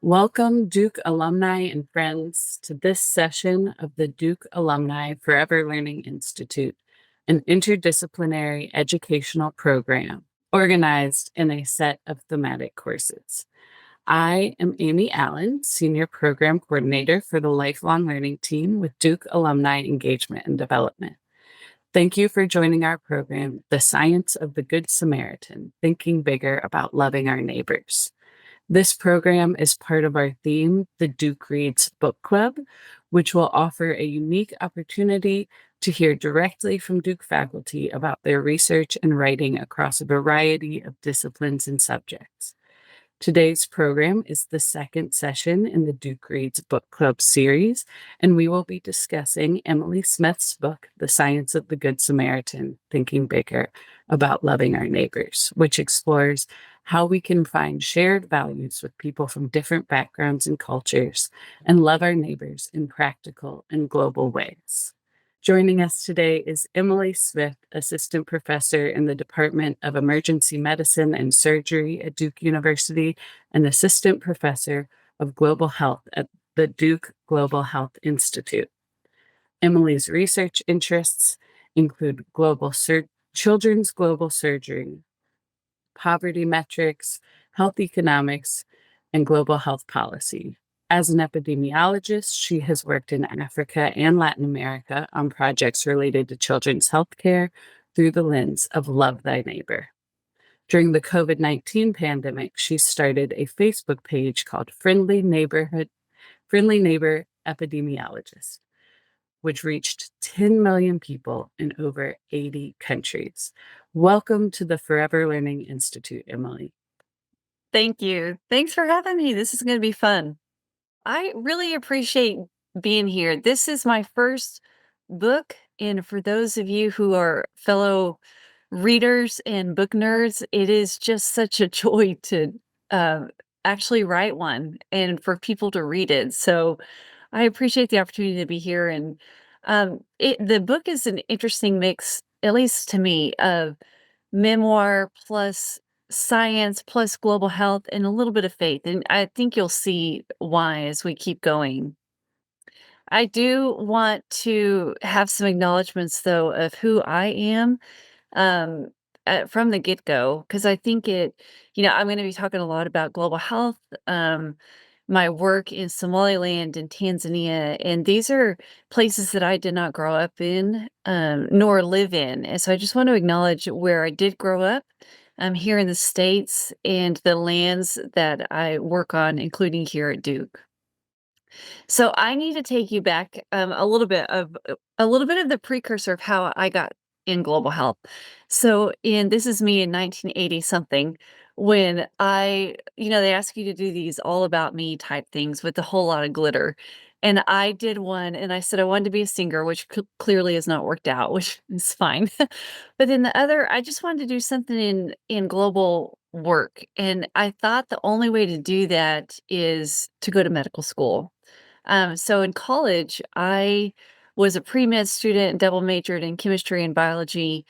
Welcome, Duke alumni and friends, to this session of the Duke Alumni Forever Learning Institute, an interdisciplinary educational program organized in a set of thematic courses. I am Amy Allen, Senior Program Coordinator for the Lifelong Learning Team with Duke Alumni Engagement and Development. Thank you for joining our program, The Science of the Good Samaritan, Thinking Bigger About Loving Our Neighbors. This program is part of our theme, the Duke Reads Book Club, which will offer a unique opportunity to hear directly from Duke faculty about their research and writing across a variety of disciplines and subjects. Today's program is the second session in the Duke Reads Book Club series, and we will be discussing Emily Smith's book, The Science of the Good Samaritan, Thinking Bigger About Loving Our Neighbors, which explores how we can find shared values with people from different backgrounds and cultures and love our neighbors in practical and global ways. Joining us today is Emily Smith, Assistant Professor in the Department of Emergency Medicine and Surgery at Duke University and Assistant Professor of Global Health at the Duke Global Health Institute. Emily's research interests include children's global surgery, poverty metrics, health economics, and global health policy. As an epidemiologist, she has worked in Africa and Latin America on projects related to children's health care through the lens of Love Thy Neighbor. During the COVID-19 pandemic, she started a Facebook page called Friendly Neighbor Epidemiologist, which reached 10 million people in over 80 countries. Welcome to the Forever Learning Institute, Emily. Thank you. Thanks for having me. This is going to be fun. I really appreciate being here. This is my first book, and for those of you who are fellow readers and book nerds, it is just such a joy to uh, actually write one and for people to read it. So I appreciate the opportunity to be here. And the book is an interesting mix, at least to me, of memoir plus science plus global health and a little bit of faith, and I think you'll see why as we keep going. I do want to have some acknowledgments, though, of who I am, um, from the get-go, because I think I'm gonna be talking a lot about global health, my work in Somaliland and Tanzania, and these are places that I did not grow up in, nor live in, and so I just want to acknowledge where I did grow up, here in the States and the lands that I work on, including here at Duke. So I need to take you back a little bit of the precursor of how I got in global health. So in this is me in 1980 something when they ask you to do these all about me type things with a whole lot of glitter. And I did one and I said I wanted to be a singer, which clearly has not worked out, which is fine. But then the other, I just wanted to do something in global work. And I thought the only way to do that is to go to medical school. So in college, I was a pre-med student, double majored in chemistry and biology.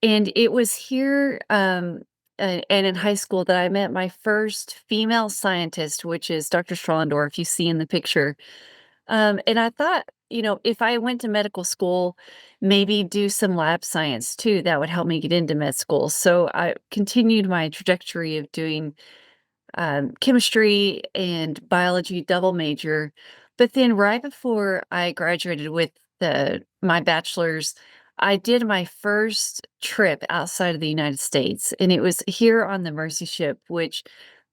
And it was here, and in high school that I met my first female scientist, which is Dr. Strallendorf, you see in the picture. And I thought, if I went to medical school, maybe do some lab science too, that would help me get into med school. So I continued my trajectory of doing chemistry and biology double major. But then right before I graduated with my bachelor's, I did my first trip outside of the United States, and it was here on the Mercy Ship, which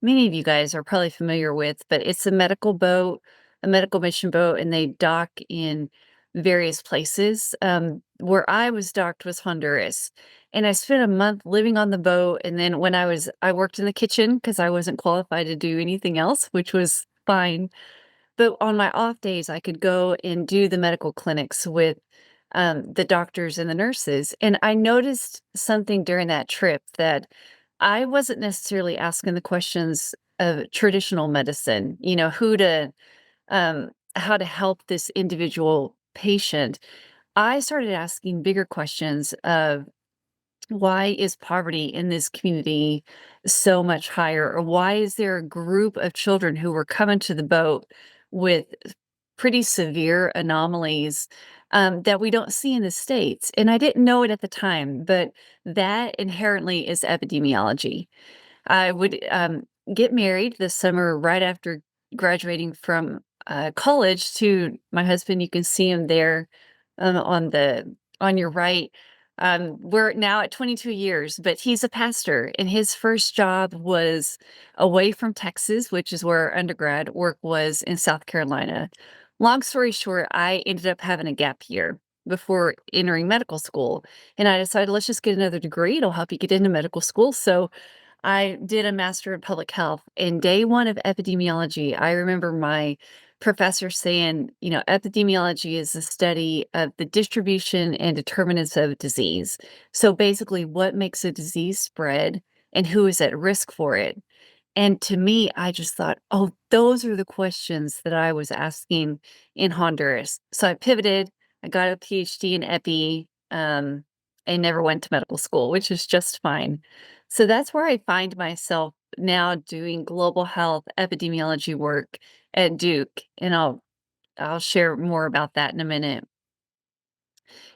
many of you guys are probably familiar with, but it's a medical boat, a medical mission boat, and they dock in various places. Where I was docked was Honduras. And I spent a month living on the boat, and then I worked in the kitchen because I wasn't qualified to do anything else, which was fine. But on my off days, I could go and do the medical clinics with, the doctors and the nurses, and I noticed something during that trip that I wasn't necessarily asking the questions of traditional medicine, how to help this individual patient. I started asking bigger questions of Why is poverty in this community so much higher? Or why is there a group of children who were coming to the boat with pretty severe anomalies that we don't see in the States? And I didn't know it at the time, but that inherently is epidemiology. I would, get married this summer right after graduating from, college to my husband. You can see him there, on your right. We're now at 22 years, but he's a pastor, and his first job was away from Texas, which is where our undergrad work was in South Carolina. Long story short, I ended up having a gap year before entering medical school, and I decided, "Let's just get another degree, it'll help you get into medical school." So I did a master in public health. In day 1 of epidemiology, I remember my professor saying, epidemiology is the study of the distribution and determinants of disease. So basically, what makes a disease spread and who is at risk for it. And to me, I just thought, "Oh, those are the questions that I was asking in Honduras." So I pivoted, I got a PhD in epi, and never went to medical school, which is just fine. So that's where I find myself now doing global health epidemiology work at Duke, and I'll share more about that in a minute.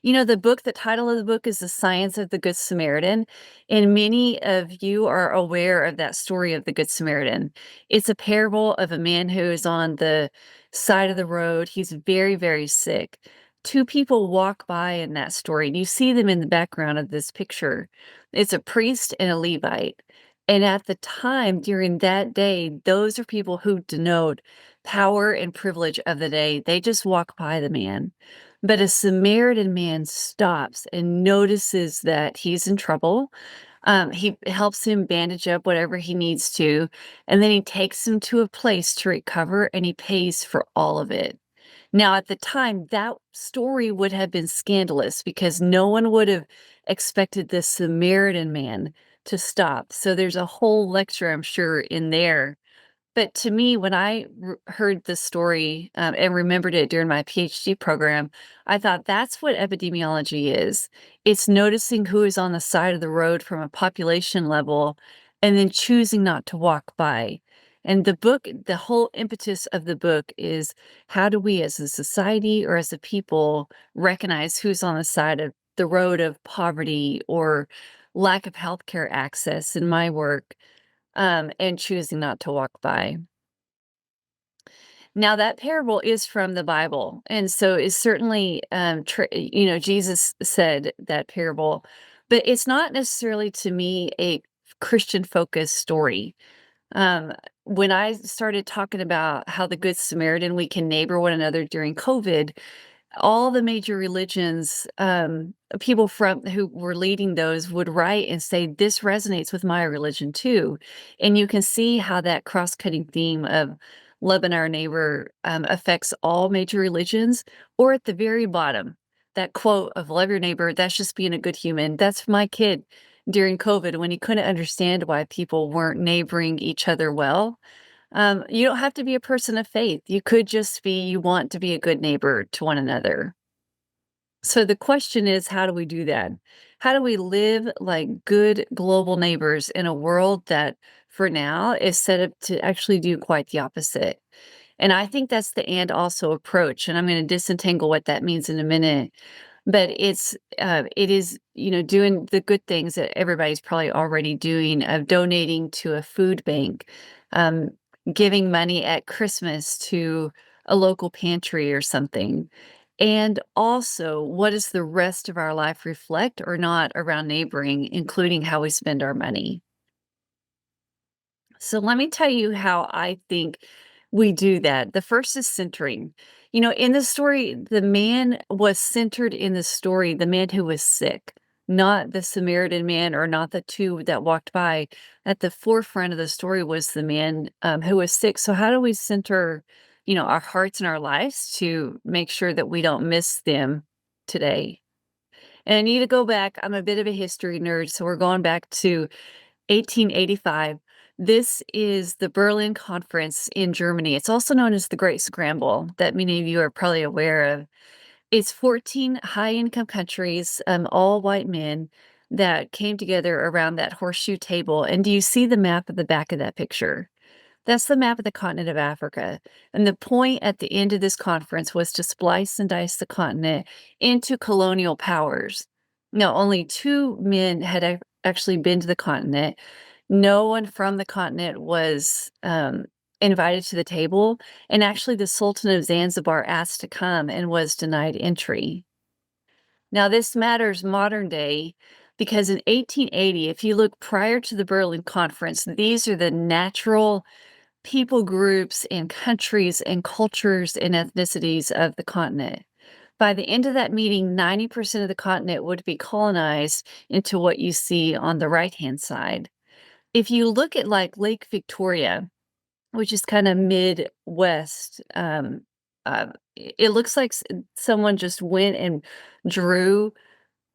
The title of the book is The Science of the Good Samaritan, and many of you are aware of that story of the Good Samaritan. It's a parable of a man who is on the side of the road. He's very, very sick. Two people walk by in that story, and you see them in the background of this picture. It's a priest and a Levite. And at the time, during that day, those are people who denote power and privilege of the day. They just walk by the man. But a Samaritan man stops and notices that he's in trouble. He helps him bandage up whatever he needs to, and then he takes him to a place to recover, and he pays for all of it. Now, at the time, that story would have been scandalous because no one would have expected this Samaritan man to stop. So there's a whole lecture, I'm sure, in there. But to me, when I heard the story, and remembered it during my PhD program, I thought that's what epidemiology is. It's noticing who is on the side of the road from a population level and then choosing not to walk by. And the whole impetus of the book is how do we as a society or as a people recognize who's on the side of the road of poverty or lack of healthcare access in my work, and choosing not to walk by. Now that parable is from the Bible, and so it's certainly, Jesus said that parable, but it's not necessarily to me a Christian-focused story. Um, when I started talking about how the Good Samaritan, we can neighbor one another during COVID, all the major religions, people from who were leading those would write and say, "This resonates with my religion too." And you can see how that cross-cutting theme of loving our neighbor, affects all major religions, or at the very bottom, that quote of "Love your neighbor, that's just being a good human." That's my kid during COVID when he couldn't understand why people weren't neighboring each other well. You don't have to be a person of faith. You could just be you want to be a good neighbor to one another. So the question is, how do we do that? How do we live like good global neighbors in a world that for now is set up to actually do quite the opposite? And I think that's the and also approach. And I'm going to disentangle what that means in a minute. But it is, doing the good things that everybody's probably already doing of donating to a food bank, um, giving money at Christmas to a local pantry or something. And also, what does the rest of our life reflect or not around neighboring, including how we spend our money? So let me tell you how I think we do that. The first is centering. In the story, the man was centered in the story, the man who was sick, not the Samaritan man or not the two that walked by. At the forefront of the story was the man who was sick. So how do we center, our hearts and our lives to make sure that we don't miss them today? And I need to go back. I'm a bit of a history nerd, so we're going back to 1885. This is the Berlin Conference in Germany. It's also known as the Great Scramble, that many of you are probably aware of. It's 14 high-income countries, all white men, that came together around that horseshoe table. And do you see the map at the back of that picture? That's the map of the continent of Africa. And the point at the end of this conference was to splice and dice the continent into colonial powers. Now, only two men had actually been to the continent. No one from the continent was invited to the table. And actually, the Sultan of Zanzibar asked to come and was denied entry. Now, this matters modern day because in 1880, if you look prior to the Berlin Conference, these are the natural people groups and countries and cultures and ethnicities of the continent. By the end of that meeting, 90% of the continent would be colonized into what you see on the right-hand side. If you look at like Lake Victoria, which is kind of Midwest, it looks like someone just went and drew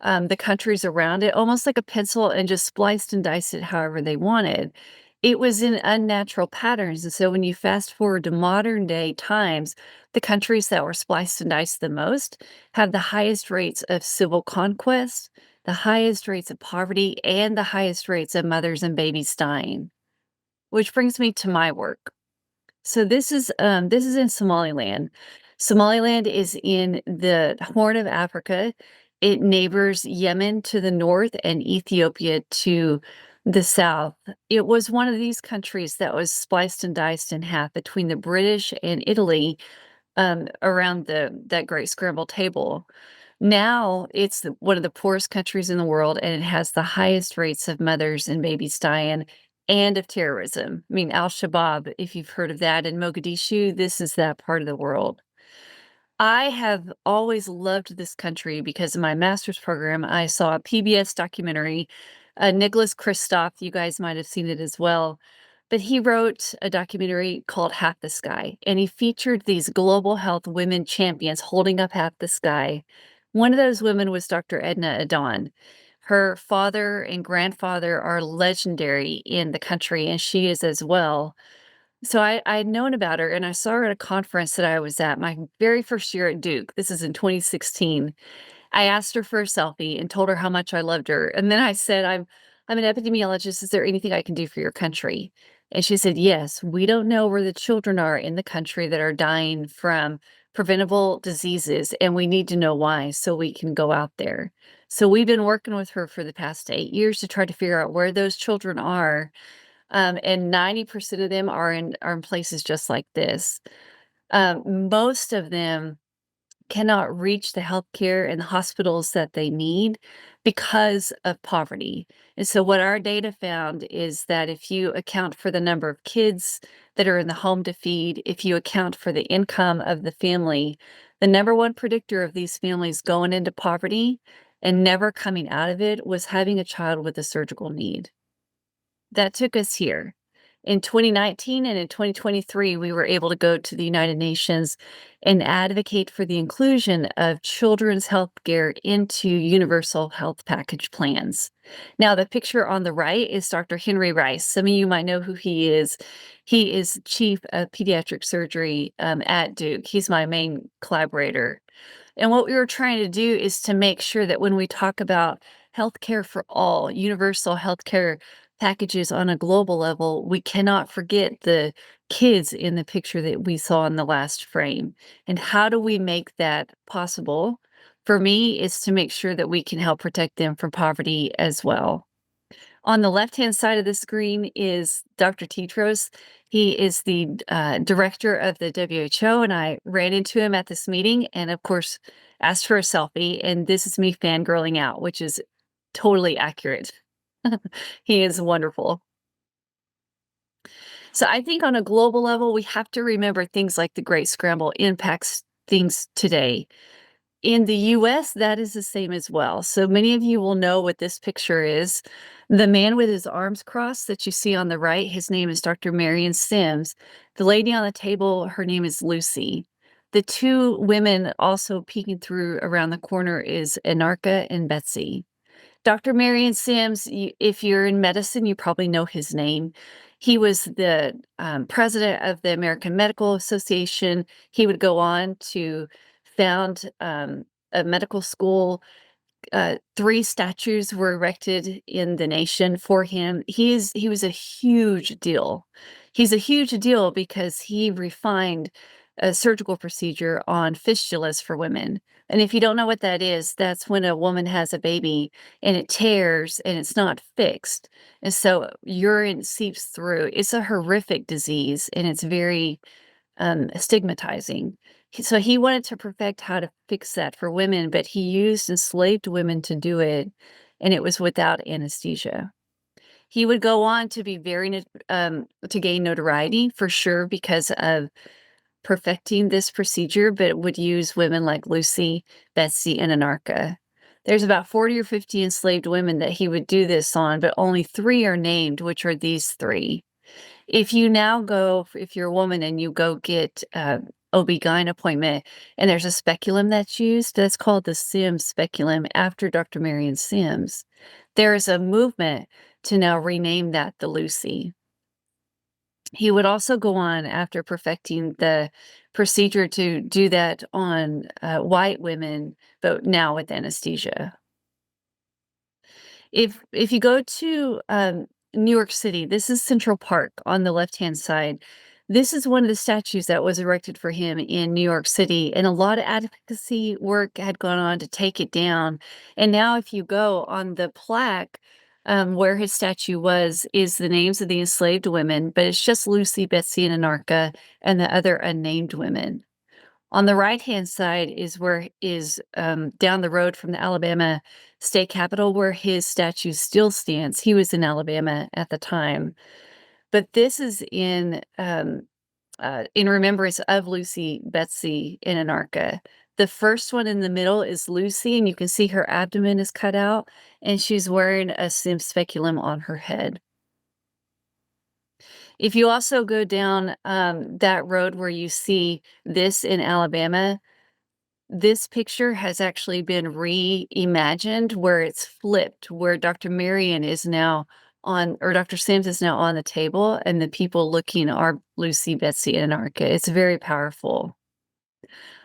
the countries around it, almost like a pencil, and just spliced and diced it however they wanted. It was in unnatural patterns, and so when you fast forward to modern day times, the countries that were spliced and diced the most have the highest rates of civil conquest, the highest rates of poverty, and the highest rates of mothers and babies dying. Which brings me to my work. So this is in Somaliland. Somaliland is in the Horn of Africa. It neighbors Yemen to the north and Ethiopia to the south. It was one of these countries that was spliced and diced in half between the British and Italy around that Great Scramble table. Now it's one of the poorest countries in the world, and it has the highest rates of mothers and babies dying and of terrorism. I mean, Al-Shabaab, if you've heard of that in Mogadishu, this is that part of the world. I have always loved this country because in my master's program, I saw a PBS documentary. Nicholas Kristof, you guys might have seen it as well, but he wrote a documentary called Half the Sky, and he featured these global health women champions holding up half the sky. One of those women was Dr. Edna Adon. Her father and grandfather are legendary in the country, and she is as well. So I'd known about her, and I saw her at a conference that I was at my very first year at Duke. This is in 2016. I asked her for a selfie and told her how much I loved her, and then I said, I'm an epidemiologist. Is there anything I can do for your country?" And she said, "Yes, we don't know where the children are in the country that are dying from preventable diseases, and we need to know why so we can go out there." So we've been working with her for the past 8 years to try to figure out where those children are, and 90% of them are in places just like this. Most of them cannot reach the healthcare and the hospitals that they need because of poverty. And so what our data found is that if you account for the number of kids that are in the home to feed, if you account for the income of the family, the number one predictor of these families going into poverty and never coming out of it was having a child with a surgical need. That took us here. In 2019 and in 2023, we were able to go to the United Nations and advocate for the inclusion of children's health care into universal health package plans. Now, the picture on the right is Dr. Henry Rice. Some of you might know who he is. He is chief of pediatric surgery at Duke. He's my main collaborator. And what we were trying to do is to make sure that when we talk about healthcare for all, universal healthcare packages on a global level, we cannot forget the kids in the picture that we saw in the last frame. And how do we make that possible? For me, it's to make sure that we can help protect them from poverty as well. On the left-hand side of the screen is Dr. Tedros. He is the director of the WHO, and I ran into him at this meeting and, of course, asked for a selfie. And this is me fangirling out, which is totally accurate. He is wonderful. So I think on a global level, we have to remember things like the Great Scramble impacts things today. In the US, that is the same as well. So many of you will know what this picture is. The man with his arms crossed that you see on the right, his name is Dr. Marion Sims. The lady on the table, her name is Lucy. The two women also peeking through around the corner is Anarka and Betsy. Dr. Marion Sims, if you're in medicine, you probably know his name. He was the president of the American Medical Association. He would go on to found a medical school 3 statues were erected in the nation for him. He was a huge deal. He's a huge deal because he refined a surgical procedure on fistulas for women, and if you don't know what that is, that's when a woman has a baby and it tears and it's not fixed, and so urine seeps through. It's a horrific disease, and it's very stigmatizing. So he wanted to perfect how to fix that for women, but he used enslaved women to do it, and it was without anesthesia. He would go on to be to gain notoriety for sure because of perfecting this procedure, but would use women like Lucy, Betsy, and Anarcha. There's about 40 or 50 enslaved women that he would do this on, but only 3 are named, which are these 3. If you now go if you're a woman and you go get a OB-GYN appointment and there's a speculum that's used, that's called the Sims speculum after Dr. Marion Sims. There is a movement to now rename that the Lucy. He would also go on after perfecting the procedure to do that on white women, but now with anesthesia. If you go to, New York City, this is Central Park on the left-hand side. This is one of the statues that was erected for him in New York City, and a lot of advocacy work had gone on to take it down, and now if you go on the plaque, where his statue was, is the names of the enslaved women, but it's just Lucy, Betsy, and Anarcha, and the other unnamed women. On the right-hand side is where is, down the road from the Alabama State Capitol where his statue still stands. He was in Alabama at the time. But this is in remembrance of Lucy, Betsy, and Anarcha. The first one in the middle is Lucy, and you can see her abdomen is cut out, and she's wearing a sim speculum on her head. If you also go down, that road where you see this in Alabama, this picture has actually been reimagined where it's flipped, where Dr. Marion is now on or Dr. Sims is now on the table, and the people looking are Lucy, Betsy, and Anarcha. It's very powerful.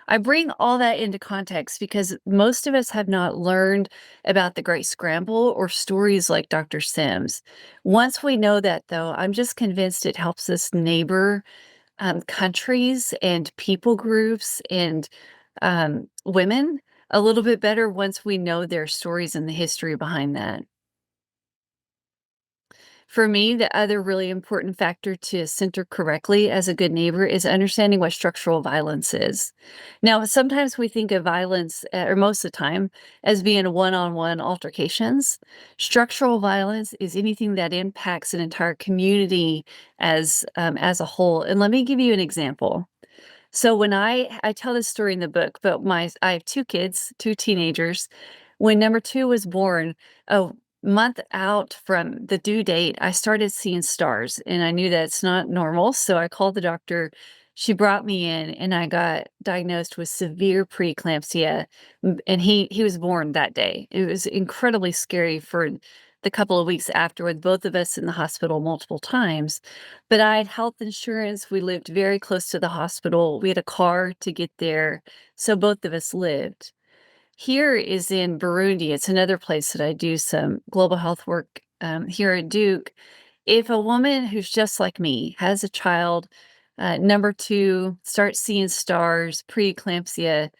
I bring all that into context because most of us have not learned about the Great Scramble or stories like Dr. Sims. Once we know that, though, I'm just convinced it helps us neighbor countries and people groups and women a little bit better once we know their stories and the history behind that. For me, the other really important factor to center correctly as a good neighbor is understanding what structural violence is. Now, sometimes we think of violence, or most of the time, as being one-on-one altercations. Structural violence is anything that impacts an entire community as a whole. And let me give you an example. So when I tell this story in the book, but my I have 2 kids, 2 teenagers. When number 2 was born, a month out from the due date, I started seeing stars, and I knew that's not normal, so I called the doctor. She brought me in, and I got diagnosed with severe preeclampsia, and he was born that day. It was incredibly scary for the couple of weeks after with both of us in the hospital multiple times. But I had health insurance, we lived very close to the hospital, we had a car to get there, so both of us lived. Here is in Burundi, it's another place that I do some global health work, here at Duke. If a woman who's just like me has a child, number 2, starts seeing stars, preeclampsia,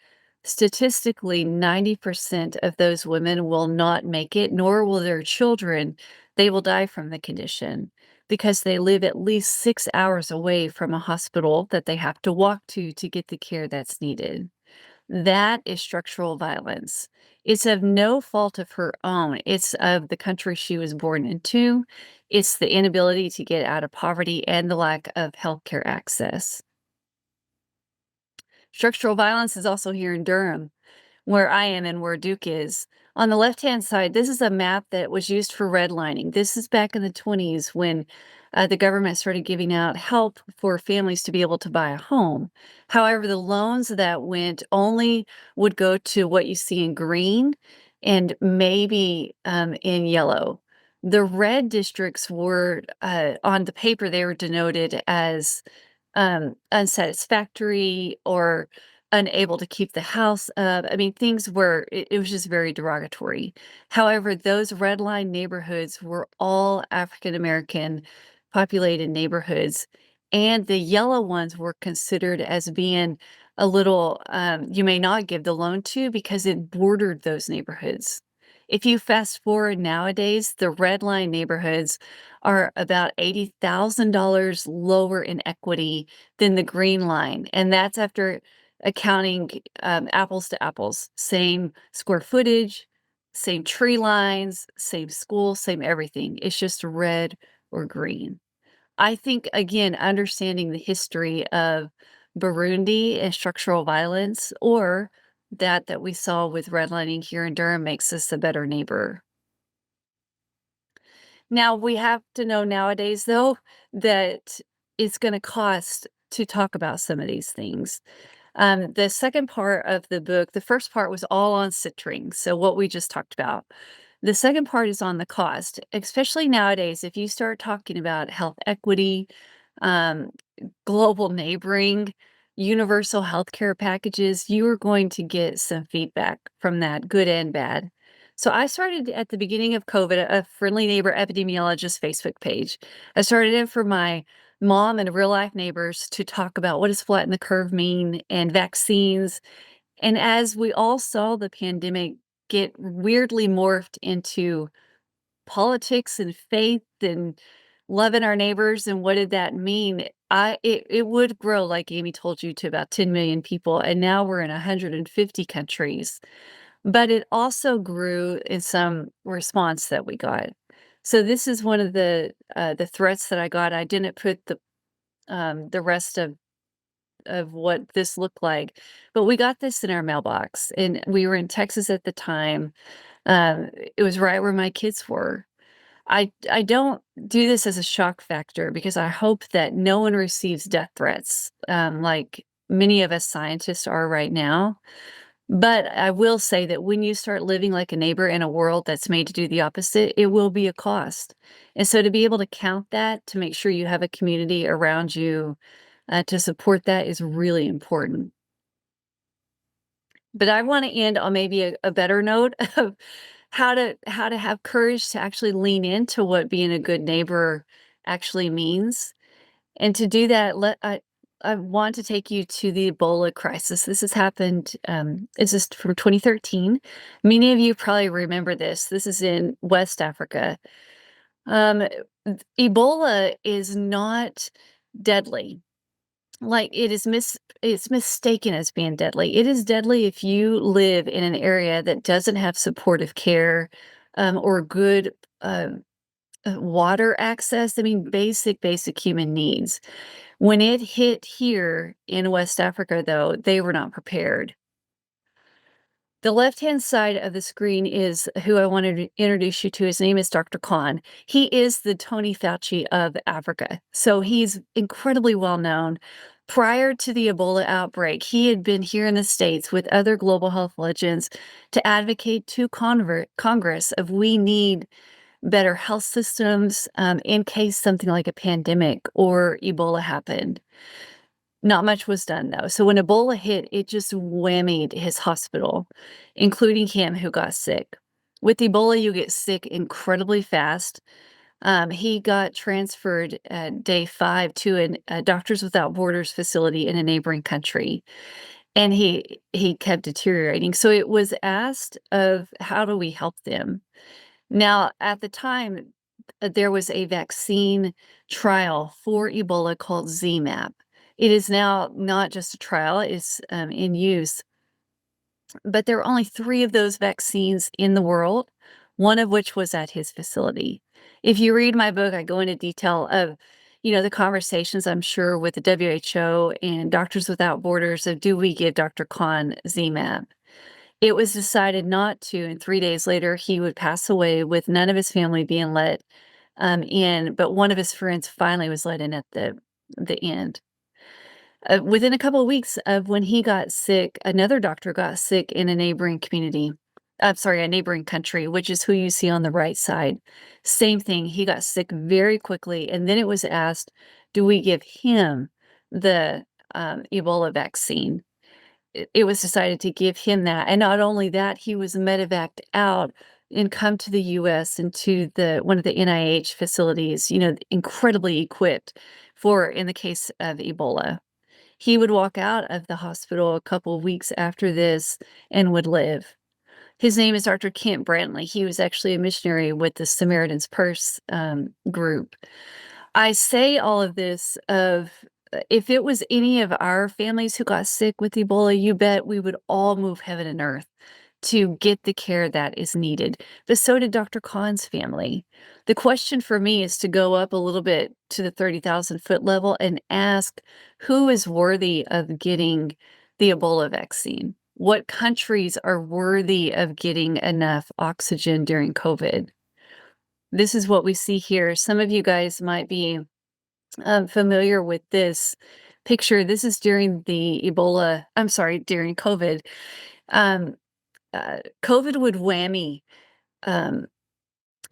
statistically, 90% of those women will not make it, nor will their children. They will die from the condition because they live at least 6 hours away from a hospital that they have to walk to get the care that's needed. That is structural violence. It's of no fault of her own. It's of the country she was born into. It's the inability to get out of poverty and the lack of healthcare access. Structural violence is also here in Durham, where I am and where Duke is. On the left-hand side, this is a map that was used for redlining. This is back in the 20s when the government started giving out help for families to be able to buy a home. However, the loans that went only would go to what you see in green and maybe in yellow. The red districts were, on the paper, they were denoted as unsatisfactory or unable to keep the house up. I mean, things were it was just very derogatory. However, those red line neighborhoods were all African American populated neighborhoods, and the yellow ones were considered as being a little, you may not give the loan to because it bordered those neighborhoods. If you fast forward nowadays, the red line neighborhoods are about $80,000 lower in equity than the green line, and that's after accounting, apples to apples, same square footage, same tree lines, same school, same everything. It's just red or green. I think, again, understanding the history of Burundi and structural violence or that we saw with redlining here in Durham makes us a better neighbor. Now, we have to know nowadays, though, that it's gonna cost to talk about some of these things. The second part of the book, the first part was all on citrine, so what we just talked about. The second part is on the cost, especially nowadays, if you start talking about health equity, um, global neighboring, universal healthcare packages, you are going to get some feedback from that, good and bad. So I started at the beginning of COVID a friendly neighbor epidemiologist Facebook page. I started it for my mom and real life neighbors to talk about what does flatten the curve mean and vaccines. And as we all saw the pandemic get weirdly morphed into politics and faith and loving our neighbors and what did that mean? It would grow, like Amy told you, to about 10 million people, and now we're in 150 countries. But it also grew in some response that we got. So this is one of the threats that I got. I didn't put the rest of what this looked like, but we got this in our mailbox, and we were in Texas at the time. It was right where my kids were. I don't do this as a shock factor because I hope that no one receives death threats, like many of us scientists are right now. But I will say that when you start living like a neighbor in a world that's made to do the opposite, it will be a cost. And so to be able to count that, to make sure you have a community around you to support that is really important. But I want to end on maybe a better note of how to have courage to actually lean into what being a good neighbor actually means. And to do that, I want to take you to the Ebola crisis. This has happened. This is from 2013. Many of you probably remember this. This is in West Africa. Um, Ebola is not deadly. Like, it's mistaken as being deadly. It is deadly if you live in an area that doesn't have supportive care, or good, water access. I mean, basic human needs. When it hit here in West Africa, though, they were not prepared. The left-hand side of the screen is who I wanted to introduce you to. His name is Dr. Khan. He is the Tony Fauci of Africa, so he's incredibly well known. Prior to the Ebola outbreak, he had been here in the States with other global health legends to advocate to Congress of we need better health systems in case something like a pandemic or Ebola happened. Not much was done, though. So when Ebola hit, it just whammied his hospital, including him who got sick. With Ebola, you get sick incredibly fast. He got transferred at day 5 to a Doctors Without Borders facility in a neighboring country, and he kept deteriorating. So it was asked of how do we help them? Now, at the time, there was a vaccine trial for Ebola called ZMapp. It is now not just a trial, it's, in use, but there are only 3 of those vaccines in the world, one of which was at his facility. If you read my book, I go into detail of, the conversations I'm sure with the WHO and Doctors Without Borders of do we give Dr. Khan ZMapp? It was decided not to, and 3 days later, he would pass away with none of his family being let, in, but one of his friends finally was let in at the end. Within a couple of weeks of when he got sick, another doctor got sick in a neighboring community. I'm sorry, a neighboring country, which is who you see on the right side. Same thing, he got sick very quickly, and then it was asked, "Do we give him the, Ebola vaccine?" it was decided to give him that, and not only that, he was medevaced out and come to the US and to the one of the NIH facilities, incredibly equipped for in the case of Ebola. He would walk out of the hospital a couple of weeks after this and would live. His name is Dr. Kent Brantley. He was actually a missionary with the Samaritan's Purse, group. I say all of this of if it was any of our families who got sick with Ebola, you bet we would all move heaven and earth to get the care that is needed. But so did Dr. Khan's family. The question for me is to go up a little bit to the 30,000-foot level and ask who is worthy of getting the Ebola vaccine? What countries are worthy of getting enough oxygen during COVID? This is what we see here. Some of you guys might be familiar with this picture. This is during the during COVID. Um, COVID would whammy um,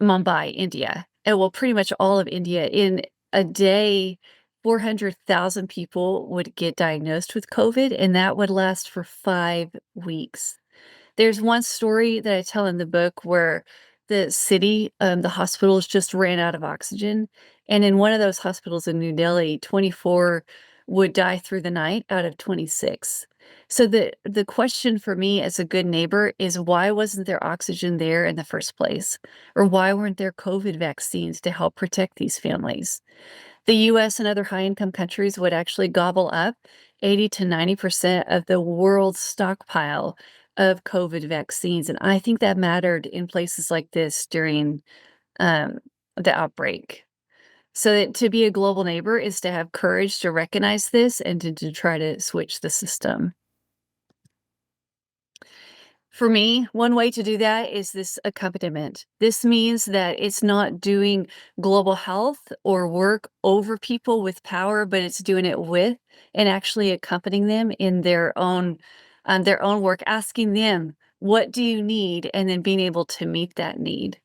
Mumbai, India, and well, pretty much all of India. In a day, 400,000 people would get diagnosed with COVID, and that would last for 5 weeks. There's one story that I tell in the book where the hospitals just ran out of oxygen, and in one of those hospitals in New Delhi, 24 would die through the night out of 26. So the question for me as a good neighbor is why wasn't there oxygen there in the first place? Or why weren't there COVID vaccines to help protect these families? The US and other high-income countries would actually gobble up 80 to 90% of the world's stockpile of COVID vaccines, and I think that mattered in places like this during, um, the outbreak. So that to be a global neighbor is to have courage to recognize this and to try to switch the system. For me, one way to do that is this accompaniment. This means that it's not doing global health or work over people with power, but it's doing it with and actually accompanying them in their own work, asking them, "What do you need?" and then being able to meet that need.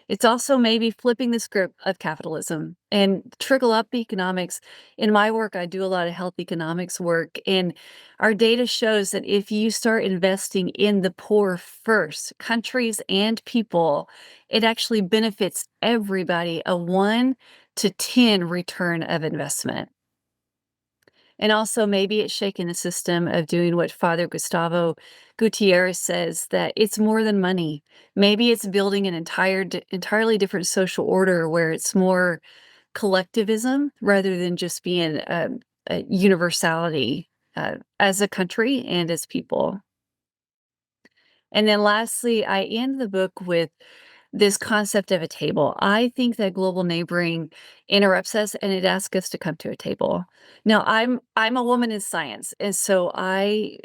It's also maybe flipping the script of capitalism and trickle up economics. In my work, I do a lot of health economics work, and our data shows that if you start investing in the poor first, countries and people, it actually benefits everybody a 1 to 10 return of investment. And also, maybe it's shaking the system of doing what Father Gustavo Gutierrez says, that it's more than money. Maybe it's building an entirely different social order where it's more collectivism rather than just being a universality as a country and as people. And then lastly, I end the book with this concept of a table. I think that global neighboring interrupts us and it asks us to come to a table. Now, I'm a woman in science, and so I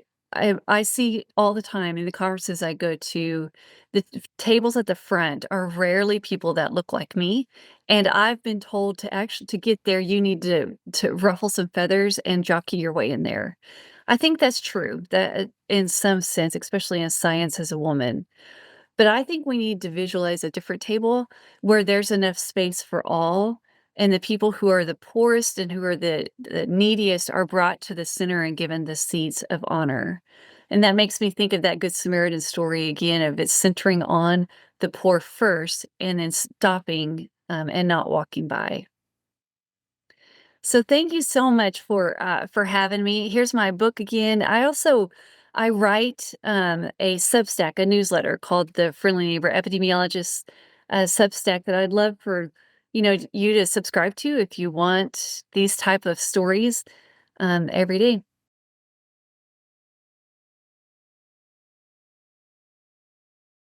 see all the time in the conferences I go to, tables at the front are rarely people that look like me, and I've been told to actually to get there, you need to ruffle some feathers and jockey your way in there. I think that's true, that in some sense, especially in science as a woman. But I think we need to visualize a different table where there's enough space for all, and the people who are the poorest and who are the neediest are brought to the center and given the seats of honor. And that makes me think of that Good Samaritan story again of it centering on the poor first and then stopping and not walking by. So thank you so much for having me. Here's my book again. I write a Substack, a newsletter called the Friendly Neighbor Epidemiologist Substack that I'd love for you to subscribe to if you want these type of stories every day.